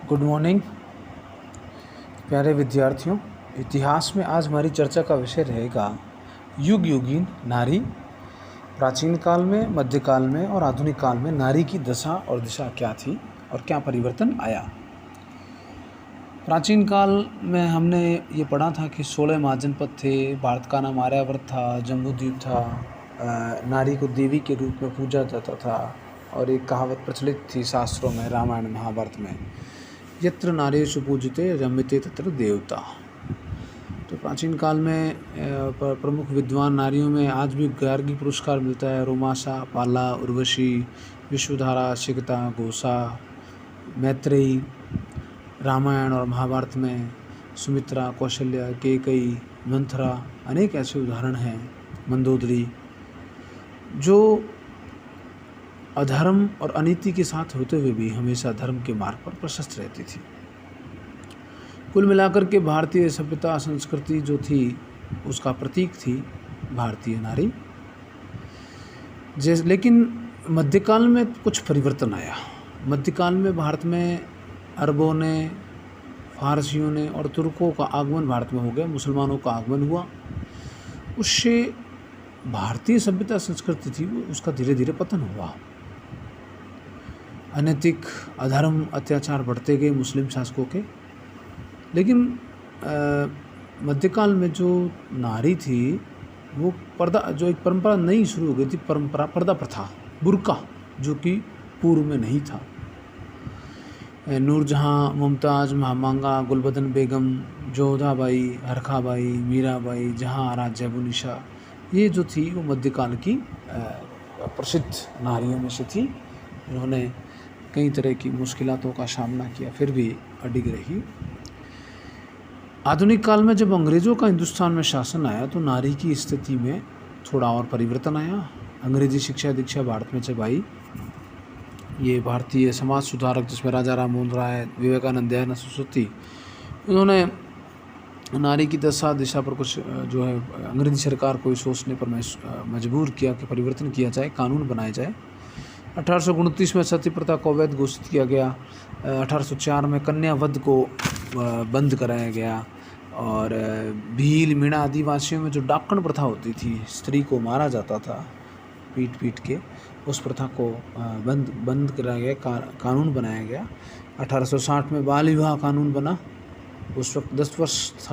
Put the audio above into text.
Good morning प्यारे विद्यार्थियों। इतिहास में आज हमारी चर्चा का विषय रहेगा युग युगीन नारी। प्राचीन काल में, मध्यकाल में और आधुनिक काल में नारी की दशा और दिशा क्या थी और क्या परिवर्तन आया। प्राचीन काल में हमने ये पढ़ा था कि 16 महाजनपद थे, भारत का नाम आर्यावर्त था, जम्बूद्वीप था, नारी को देवी के रूप में पूजा जाता था और एक कहावत प्रचलित थी शास्त्रों में, रामायण महाभारत में, यत्र नारीषु पूज्यते रम्यते तत्र देवता। तो प्राचीन काल में प्रमुख विद्वान नारियों में आज भी गार्गी पुरस्कार मिलता है। रोमाशा, पाला, उर्वशी, विश्वधारा, शिखता, घोषा, मैत्रेयी। रामायण और महाभारत में सुमित्रा, कौशल्या, केकई, मंथरा, अनेक ऐसे उदाहरण हैं। मंदोदरी, जो अधर्म और अनीति के साथ होते हुए भी हमेशा धर्म के मार्ग पर प्रशस्त रहती थी। कुल मिलाकर के भारतीय सभ्यता संस्कृति जो थी उसका प्रतीक थी भारतीय नारी। लेकिन मध्यकाल में कुछ परिवर्तन आया। मध्यकाल में भारत में अरबों ने, फारसियों ने और तुर्कों का आगमन भारत में हो गया, मुसलमानों का आगमन हुआ। उससे भारतीय सभ्यता संस्कृति थी उसका धीरे धीरे पतन हुआ। अनैतिक, अधर्म, अत्याचार बढ़ते गए मुस्लिम शासकों के। लेकिन मध्यकाल में जो नारी थी वो पर्दा, जो एक परंपरा नई शुरू हो गई थी, परंपरा पर्दा प्रथा, बुर्का, जो कि पूर्व में नहीं था। नूरजहाँ, मुमताज़, महामांगा, गुलबदन बेगम, जोधाबाई, हरखाबाई, मीराबाई, जहाँ आरा, जैबुनिशा, ये जो थी वो मध्यकाल की प्रसिद्ध नारियों में से थी। उन्होंने कई तरह की मुश्किलातों का सामना किया, फिर भी अडिग रही। आधुनिक काल में जब अंग्रेज़ों का हिंदुस्तान में शासन आया तो नारी की स्थिति में थोड़ा और परिवर्तन आया। अंग्रेजी शिक्षा दीक्षा भारत में जब आई, ये भारतीय समाज सुधारक जिसमें राजा राम मोहन राय, विवेकानंद, दयानंद सरस्वती, उन्होंने नारी की दशा दिशा पर कुछ जो है अंग्रेजी सरकार को सोचने पर मजबूर किया कि परिवर्तन किया जाए, कानून बनाए जाए। 1829 में सती प्रथा को अवैध घोषित किया गया। 1804 में कन्या वध को बंद कराया गया और भील, मीणा आदिवासियों में जो डाकण प्रथा होती थी, स्त्री को मारा जाता था पीट पीट के, उस प्रथा को बंद कराया गया, कानून बनाया गया। 1860 में बाल विवाह कानून बना। उस वक्त 10 वर्ष था।